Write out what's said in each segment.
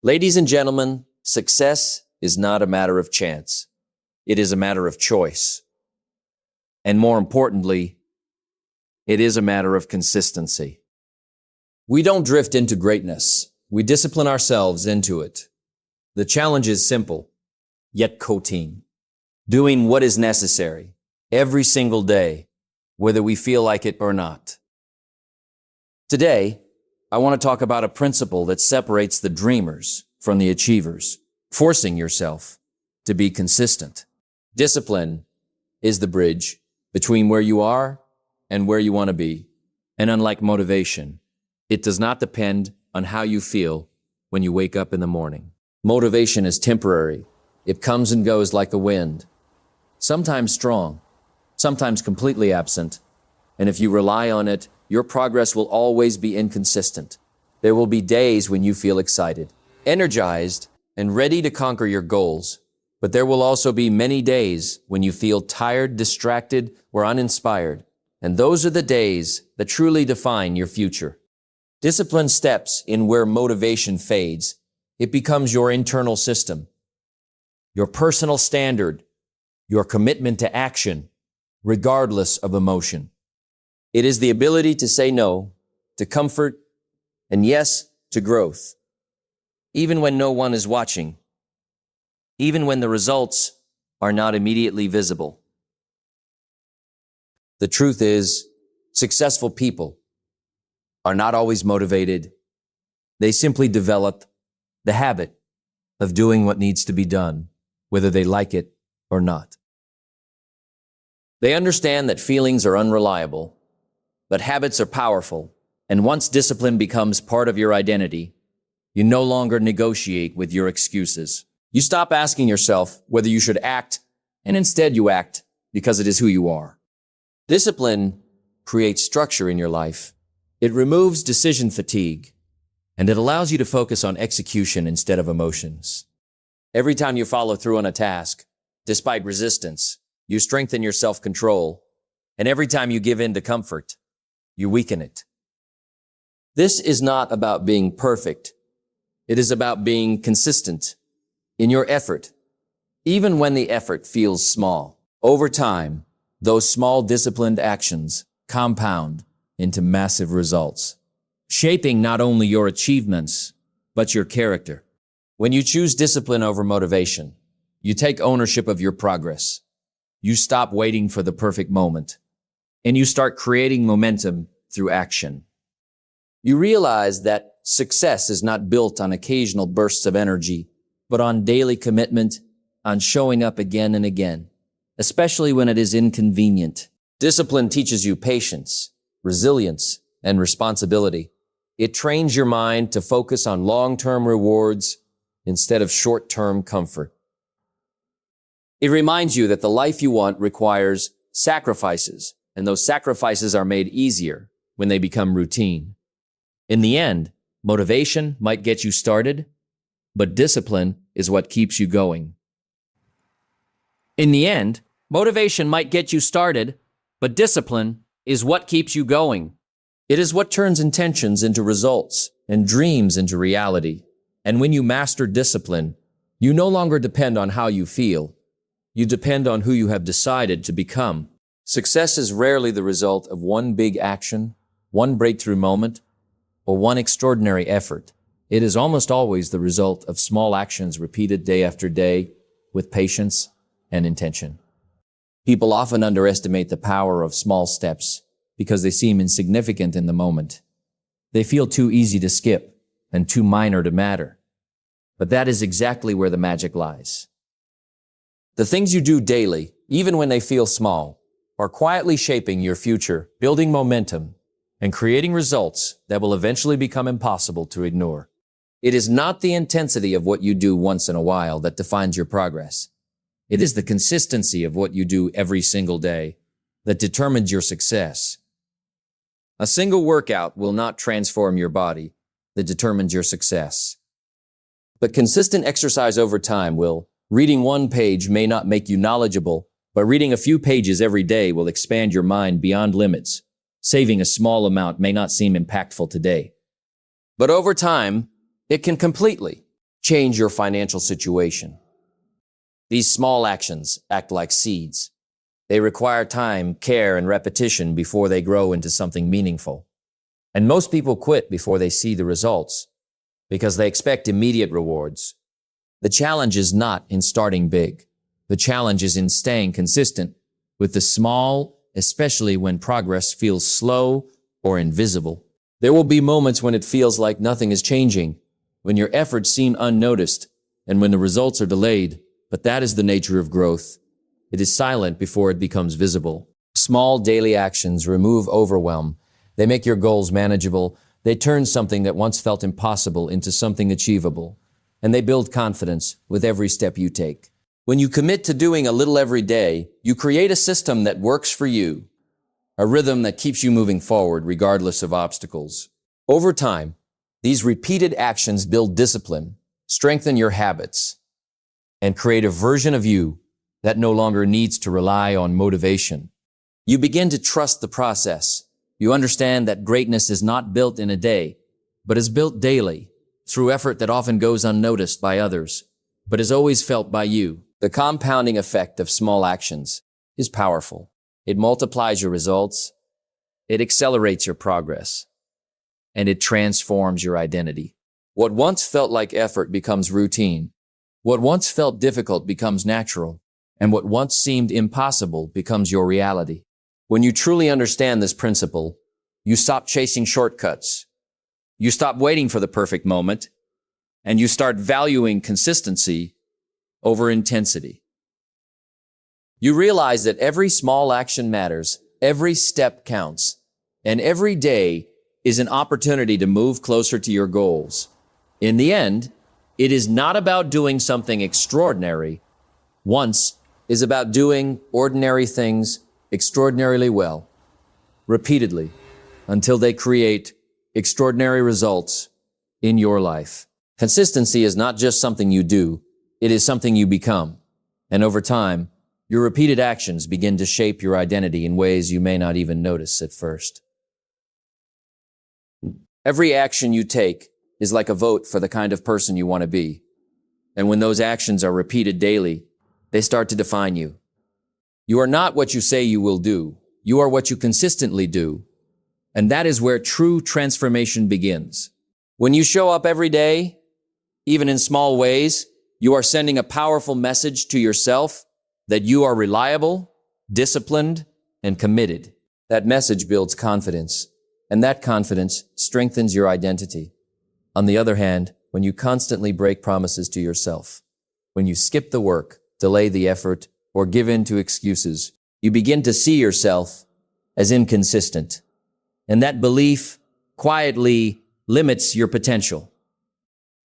Ladies and gentlemen, success is not a matter of chance. It is a matter of choice. And more importantly, it is a matter of consistency. We don't drift into greatness. We discipline ourselves into it. The challenge is simple, yet keen. Doing what is necessary every single day, whether we feel like it or not. Today, I want to talk about a principle that separates the dreamers from the achievers, forcing yourself to be consistent. Discipline is the bridge between where you are and where you want to be. And unlike motivation, it does not depend on how you feel when you wake up in the morning. Motivation is temporary. It comes and goes like the wind, sometimes strong, sometimes completely absent. And if you rely on it, your progress will always be inconsistent. There will be days when you feel excited, energized, and ready to conquer your goals. But there will also be many days when you feel tired, distracted, or uninspired. And those are the days that truly define your future. Discipline steps in where motivation fades. It becomes your internal system, your personal standard, your commitment to action, regardless of emotion. It is the ability to say no to comfort and yes to growth, even when no one is watching, even when the results are not immediately visible. The truth is, successful people are not always motivated. They simply develop the habit of doing what needs to be done, whether they like it or not. They understand that feelings are unreliable, but habits are powerful, and once discipline becomes part of your identity, you no longer negotiate with your excuses. You stop asking yourself whether you should act, and instead you act because it is who you are. Discipline creates structure in your life. It removes decision fatigue, and it allows you to focus on execution instead of emotions. Every time you follow through on a task, despite resistance, you strengthen your self-control, and every time you give in to comfort, you weaken it. This is not about being perfect. It is about being consistent in your effort, even when the effort feels small. Over time, those small disciplined actions compound into massive results, shaping not only your achievements, but your character. When you choose discipline over motivation, you take ownership of your progress. You stop waiting for the perfect moment, and you start creating momentum through action. You realize that success is not built on occasional bursts of energy, but on daily commitment, on showing up again and again, especially when it is inconvenient. Discipline teaches you patience, resilience, and responsibility. It trains your mind to focus on long-term rewards instead of short-term comfort. It reminds you that the life you want requires sacrifices, and those sacrifices are made easier when they become routine. In the end, motivation might get you started, but discipline is what keeps you going. In the end, motivation might get you started, but discipline is what keeps you going. It is what turns intentions into results and dreams into reality. And when you master discipline, you no longer depend on how you feel. You depend on who you have decided to become. Success is rarely the result of one big action, one breakthrough moment, or one extraordinary effort. It is almost always the result of small actions repeated day after day with patience and intention. People often underestimate the power of small steps because they seem insignificant in the moment. They feel too easy to skip and too minor to matter. But that is exactly where the magic lies. The things you do daily, even when they feel small, are quietly shaping your future, building momentum, and creating results that will eventually become impossible to ignore. It is not the intensity of what you do once in a while that defines your progress. It is the consistency of what you do every single day that determines your success. A single workout will not transform your body. That determines your success. But consistent exercise over time will. Reading one page may not make you knowledgeable, but reading a few pages every day will expand your mind beyond limits. Saving a small amount may not seem impactful today, but over time, it can completely. change your financial situation. These small actions act like seeds. They require time, care, and repetition before they grow into something meaningful. And most people quit before they see the results because they expect immediate rewards. The challenge is not in starting big. The challenge is in staying consistent with the small, especially when progress feels slow or invisible. There will be moments when it feels like nothing is changing, when your efforts seem unnoticed, and when the results are delayed. But that is the nature of growth. It is silent before it becomes visible. Small daily actions remove overwhelm. They make your goals manageable. They turn something that once felt impossible into something achievable. And they build confidence with every step you take. When you commit to doing a little every day, you create a system that works for you, a rhythm that keeps you moving forward regardless of obstacles. Over time, these repeated actions build discipline, strengthen your habits, and create a version of you that no longer needs to rely on motivation. You begin to trust the process. You understand that greatness is not built in a day, but is built daily through effort that often goes unnoticed by others, but is always felt by you. The compounding effect of small actions is powerful. It multiplies your results, it accelerates your progress, and it transforms your identity. What once felt like effort becomes routine. What once felt difficult becomes natural, and what once seemed impossible becomes your reality. When you truly understand this principle, you stop chasing shortcuts. You stop waiting for the perfect moment, and you start valuing consistency over intensity. You realize that every small action matters, every step counts, and every day is an opportunity to move closer to your goals. In the end, it is not about doing something extraordinary. Once is about doing ordinary things extraordinarily well, repeatedly, until they create extraordinary results in your life. Consistency is not just something you do, it is something you become. And over time, your repeated actions begin to shape your identity in ways you may not even notice at first. Every action you take is like a vote for the kind of person you want to be. And when those actions are repeated daily, they start to define you. You are not what you say you will do. You are what you consistently do. And that is where true transformation begins. When you show up every day, even in small ways, you are sending a powerful message to yourself that you are reliable, disciplined, and committed. That message builds confidence, and that confidence strengthens your identity. On the other hand, when you constantly break promises to yourself, when you skip the work, delay the effort, or give in to excuses, you begin to see yourself as inconsistent. And that belief quietly limits your potential.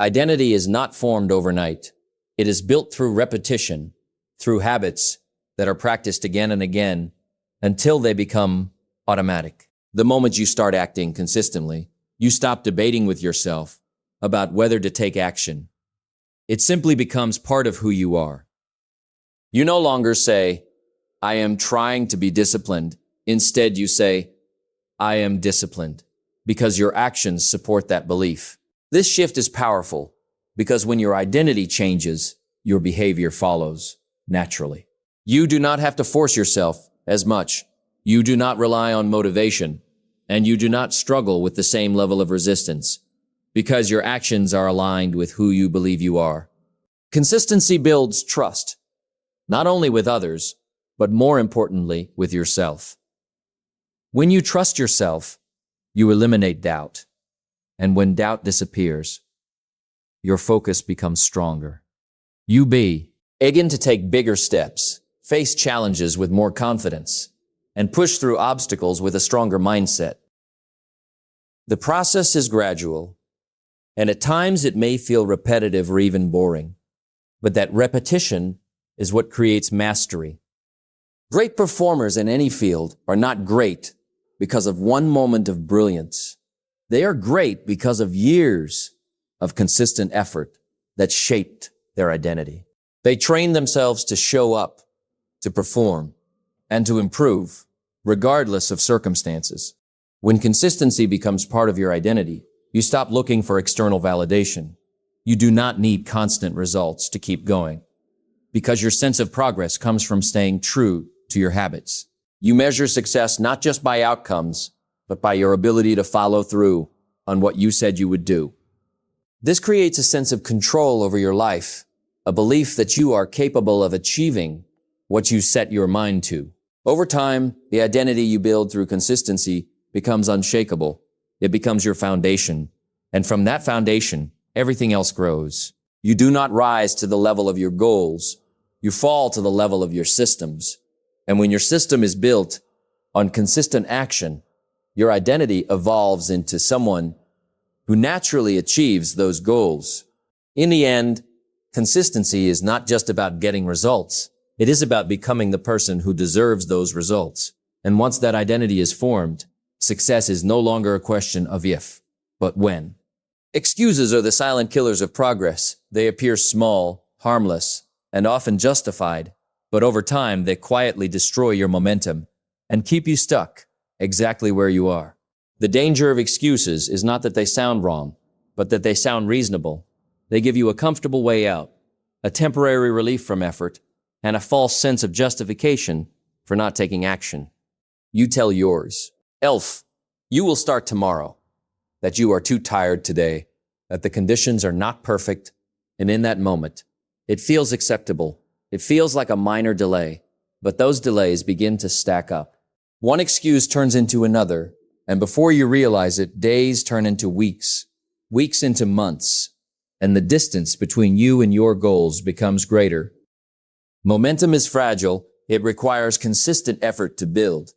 Identity is not formed overnight. It is built through repetition, through habits that are practiced again and again until they become automatic. The moment you start acting consistently, you stop debating with yourself about whether to take action. It simply becomes part of who you are. You no longer say, I am trying to be disciplined. Instead, you say, I am disciplined, because your actions support that belief. This shift is powerful because when your identity changes, your behavior follows naturally. You do not have to force yourself as much. You do not rely on motivation, and you do not struggle with the same level of resistance because your actions are aligned with who you believe you are. Consistency builds trust, not only with others, but more importantly, with yourself. When you trust yourself, you eliminate doubt. And when doubt disappears, your focus becomes stronger. You begin to take bigger steps, face challenges with more confidence, and push through obstacles with a stronger mindset. The process is gradual, and at times it may feel repetitive or even boring, but that repetition is what creates mastery. Great performers in any field are not great because of one moment of brilliance. They are great because of years of consistent effort that shaped their identity. They train themselves to show up, to perform, and to improve, regardless of circumstances. When consistency becomes part of your identity, you stop looking for external validation. You do not need constant results to keep going, because your sense of progress comes from staying true to your habits. You measure success not just by outcomes, but by your ability to follow through on what you said you would do. This creates a sense of control over your life, a belief that you are capable of achieving what you set your mind to. Over time, the identity you build through consistency becomes unshakable. It becomes your foundation. And from that foundation, everything else grows. You do not rise to the level of your goals. You fall to the level of your systems. And when your system is built on consistent action, your identity evolves into someone who naturally achieves those goals. In the end, consistency is not just about getting results. It is about becoming the person who deserves those results. And once that identity is formed, success is no longer a question of if, but when. Excuses are the silent killers of progress. They appear small, harmless, and often justified, but over time they quietly destroy your momentum and keep you stuck exactly where you are. The danger of excuses is not that they sound wrong, but that they sound reasonable. They give you a comfortable way out, a temporary relief from effort, and a false sense of justification for not taking action. You tell yours, Elf, you will start tomorrow, that you are too tired today, that the conditions are not perfect, and in that moment, it feels acceptable. It feels like a minor delay, but those delays begin to stack up. One excuse turns into another, and before you realize it, days turn into weeks, weeks into months, and the distance between you and your goals becomes greater. Momentum is fragile. It requires consistent effort to build,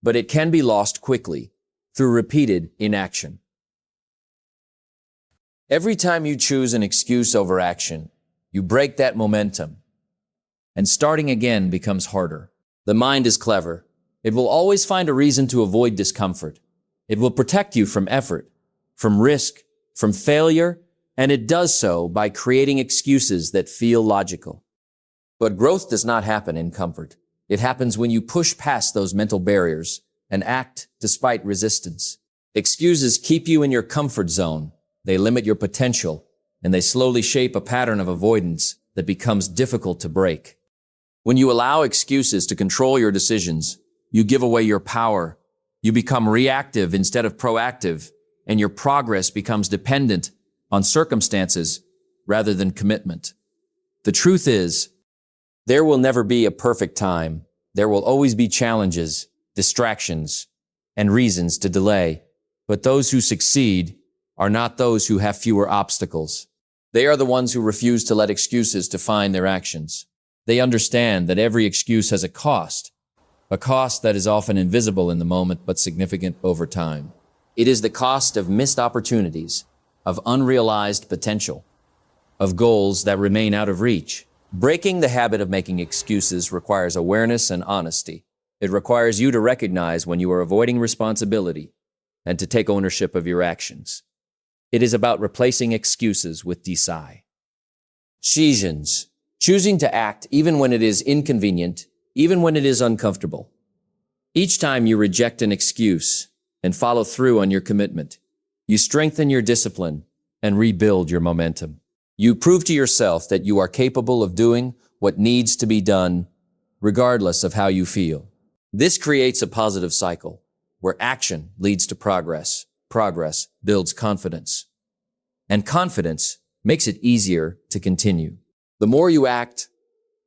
but it can be lost quickly through repeated inaction. Every time you choose an excuse over action, you break that momentum, and starting again becomes harder. The mind is clever. It will always find a reason to avoid discomfort. It will protect you from effort, from risk, from failure, and it does so by creating excuses that feel logical. But growth does not happen in comfort. It happens when you push past those mental barriers and act despite resistance. Excuses keep you in your comfort zone. They limit your potential, and they slowly shape a pattern of avoidance that becomes difficult to break. When you allow excuses to control your decisions, you give away your power. You become reactive instead of proactive, and your progress becomes dependent on circumstances rather than commitment. The truth is, there will never be a perfect time. There will always be challenges, distractions, and reasons to delay. But those who succeed are not those who have fewer obstacles. They are the ones who refuse to let excuses define their actions. They understand that every excuse has a cost that is often invisible in the moment but significant over time. It is the cost of missed opportunities, of unrealized potential, of goals that remain out of reach. Breaking the habit of making excuses requires awareness and honesty. It requires you to recognize when you are avoiding responsibility and to take ownership of your actions. It is about replacing excuses with decisions, choosing to act even when it is inconvenient, even when it is uncomfortable. Each time you reject an excuse and follow through on your commitment, you strengthen your discipline and rebuild your momentum. You prove to yourself that you are capable of doing what needs to be done, regardless of how you feel. This creates a positive cycle where action leads to progress. Progress builds confidence, and confidence makes it easier to continue. The more you act,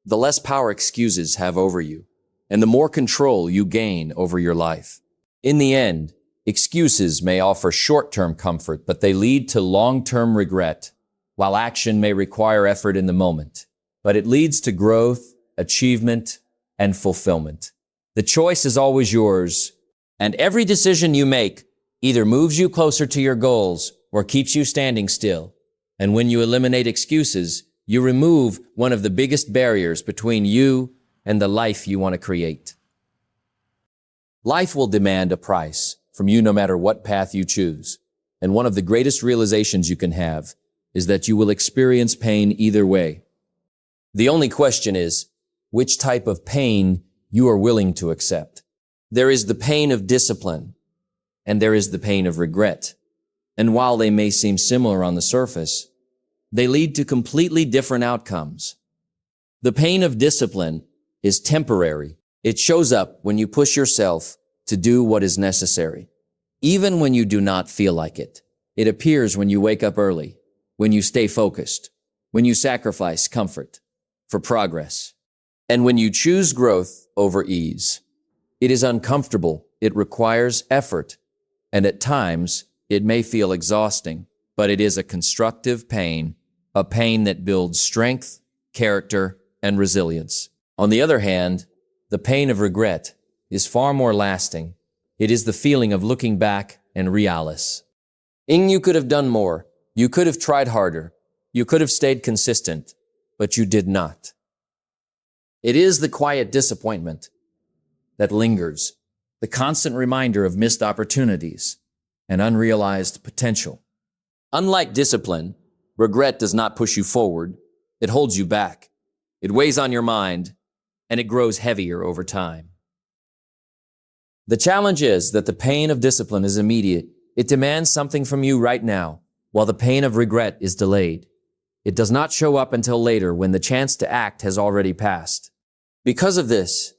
the less power excuses have over you, and the more control you gain over your life. In the end, excuses may offer short-term comfort, but they lead to long-term regret. While action may require effort in the moment, but it leads to growth, achievement, and fulfillment. The choice is always yours, and every decision you make either moves you closer to your goals or keeps you standing still. And when you eliminate excuses, you remove one of the biggest barriers between you and the life you want to create. Life will demand a price from you no matter what path you choose. And one of the greatest realizations you can have is that you will experience pain either way. The only question is which type of pain you are willing to accept. There is the pain of discipline, and there is the pain of regret. And while they may seem similar on the surface, they lead to completely different outcomes. The pain of discipline is temporary. It shows up when you push yourself to do what is necessary, even when you do not feel like it. It appears when you wake up early, when you stay focused, when you sacrifice comfort for progress, and when you choose growth over ease. It is uncomfortable. It requires effort, and at times it may feel exhausting, but it is a constructive pain, a pain that builds strength, character, and resilience. On the other hand, the pain of regret is far more lasting. It is the feeling of looking back and realize. You could have done more. You could have tried harder. You could have stayed consistent, but you did not. It is the quiet disappointment that lingers, the constant reminder of missed opportunities and unrealized potential. Unlike discipline, regret does not push you forward. It holds you back. It weighs on your mind, and it grows heavier over time. The challenge is that the pain of discipline is immediate. It demands something from you right now, while the pain of regret is delayed. It does not show up until later when the chance to act has already passed. Because of this,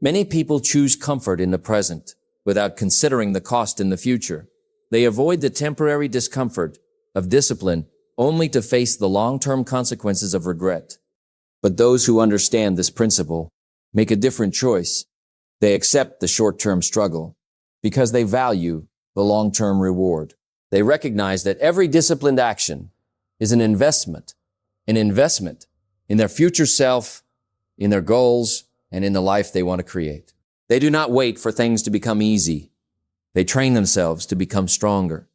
many people choose comfort in the present without considering the cost in the future. They avoid the temporary discomfort of discipline only to face the long-term consequences of regret. But those who understand this principle make a different choice. They accept the short-term struggle because they value the long-term reward. They recognize that every disciplined action is an investment in their future self, in their goals, and in the life they want to create. They do not wait for things to become easy. They train themselves to become stronger.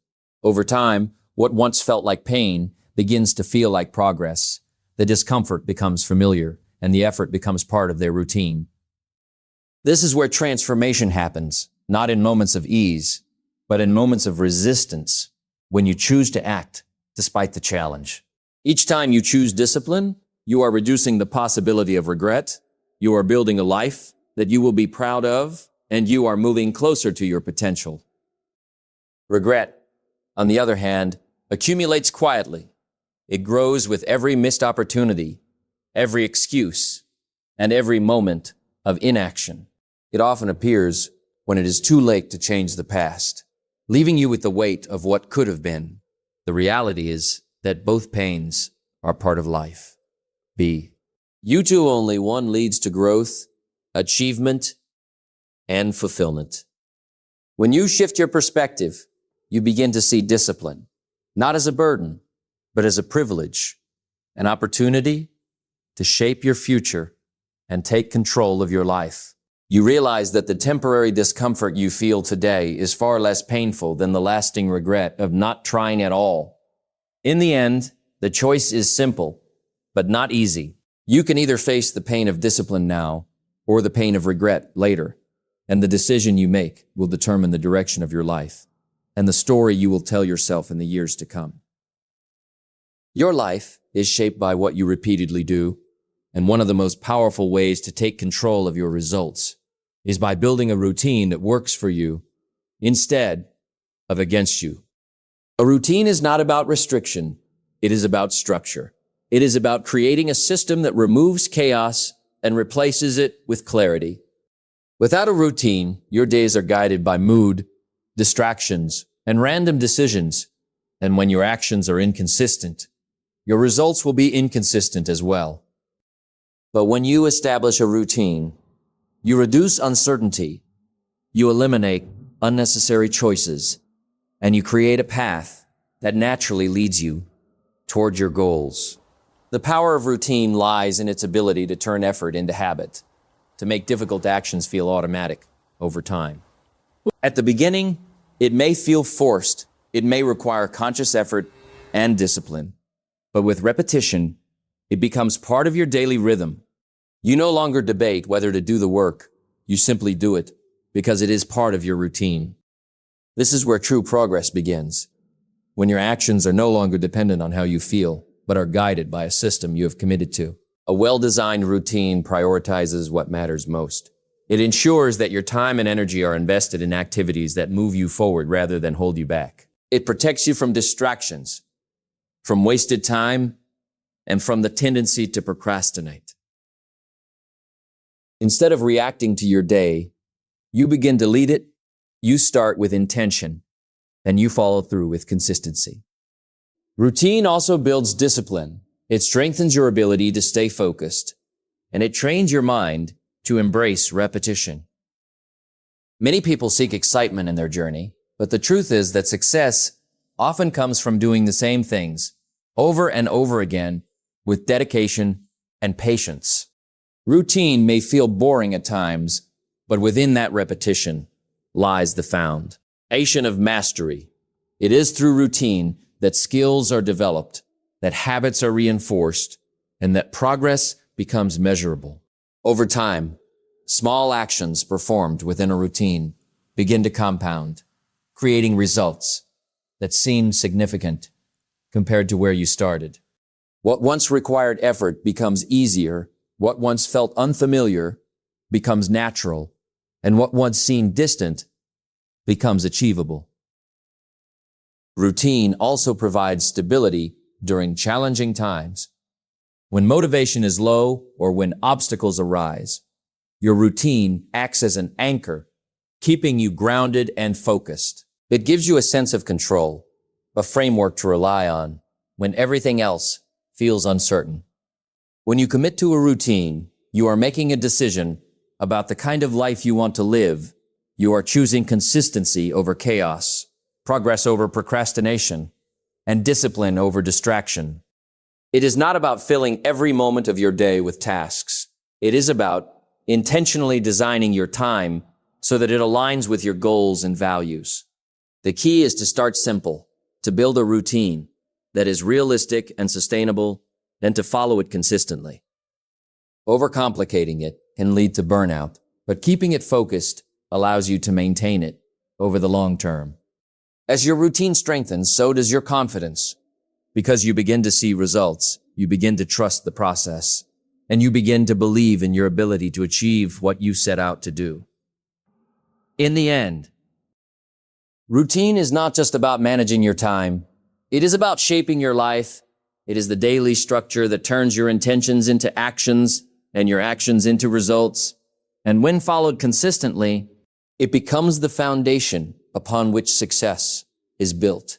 Over time, what once felt like pain begins to feel like progress. The discomfort becomes familiar, and the effort becomes part of their routine. This is where transformation happens, not in moments of ease, but in moments of resistance, when you choose to act despite the challenge. Each time you choose discipline, you are reducing the possibility of regret, you are building a life that you will be proud of, and you are moving closer to your potential. Regret, on the other hand, accumulates quietly. It grows with every missed opportunity, every excuse, and every moment of inaction. It often appears when it is too late to change the past, leaving you with the weight of what could have been. The reality is that both pains are part of life. B. You too only one leads to growth, achievement, and fulfillment. When you shift your perspective, you begin to see discipline, not as a burden, but as a privilege, an opportunity to shape your future and take control of your life. You realize that the temporary discomfort you feel today is far less painful than the lasting regret of not trying at all. In the end, the choice is simple, but not easy. You can either face the pain of discipline now or the pain of regret later, and the decision you make will determine the direction of your life and the story you will tell yourself in the years to come. Your life is shaped by what you repeatedly do, and one of the most powerful ways to take control of your results is by building a routine that works for you instead of against you. A routine is not about restriction. It is about structure. It is about creating a system that removes chaos and replaces it with clarity. Without a routine, your days are guided by mood, distractions, and random decisions. And when your actions are inconsistent, your results will be inconsistent as well. But when you establish a routine, you reduce uncertainty, you eliminate unnecessary choices, and you create a path that naturally leads you toward your goals. The power of routine lies in its ability to turn effort into habit, to make difficult actions feel automatic over time. At the beginning, it may feel forced. It may require conscious effort and discipline. But with repetition, it becomes part of your daily rhythm. You no longer debate whether to do the work. You simply do it because it is part of your routine. This is where true progress begins, when your actions are no longer dependent on how you feel, but are guided by a system you have committed to. A well-designed routine prioritizes what matters most. It ensures that your time and energy are invested in activities that move you forward rather than hold you back. It protects you from distractions, from wasted time, and from the tendency to procrastinate. Instead of reacting to your day, you begin to lead it, you start with intention, and you follow through with consistency. Routine also builds discipline. It strengthens your ability to stay focused, and it trains your mind to embrace repetition. Many people seek excitement in their journey, but the truth is that success often comes from doing the same things over and over again with dedication and patience. Routine may feel boring at times, but within that repetition lies the foundation of mastery. It is through routine that skills are developed, that habits are reinforced, and that progress becomes measurable. Over time, small actions performed within a routine begin to compound, creating results that seem significant compared to where you started. What once required effort becomes easier, what once felt unfamiliar becomes natural, and what once seemed distant becomes achievable. Routine also provides stability during challenging times. When motivation is low or when obstacles arise, your routine acts as an anchor, keeping you grounded and focused. It gives you a sense of control, a framework to rely on when everything else feels uncertain. When you commit to a routine, you are making a decision about the kind of life you want to live. You are choosing consistency over chaos, progress over procrastination, and discipline over distraction. It is not about filling every moment of your day with tasks. It is about intentionally designing your time so that it aligns with your goals and values. The key is to start simple, to build a routine that is realistic and sustainable, and to follow it consistently. Overcomplicating it can lead to burnout, but keeping it focused allows you to maintain it over the long term. As your routine strengthens, so does your confidence. Because you begin to see results, you begin to trust the process, and you begin to believe in your ability to achieve what you set out to do. In the end, routine is not just about managing your time. It is about shaping your life. It is the daily structure that turns your intentions into actions and your actions into results. And when followed consistently, it becomes the foundation upon which success is built.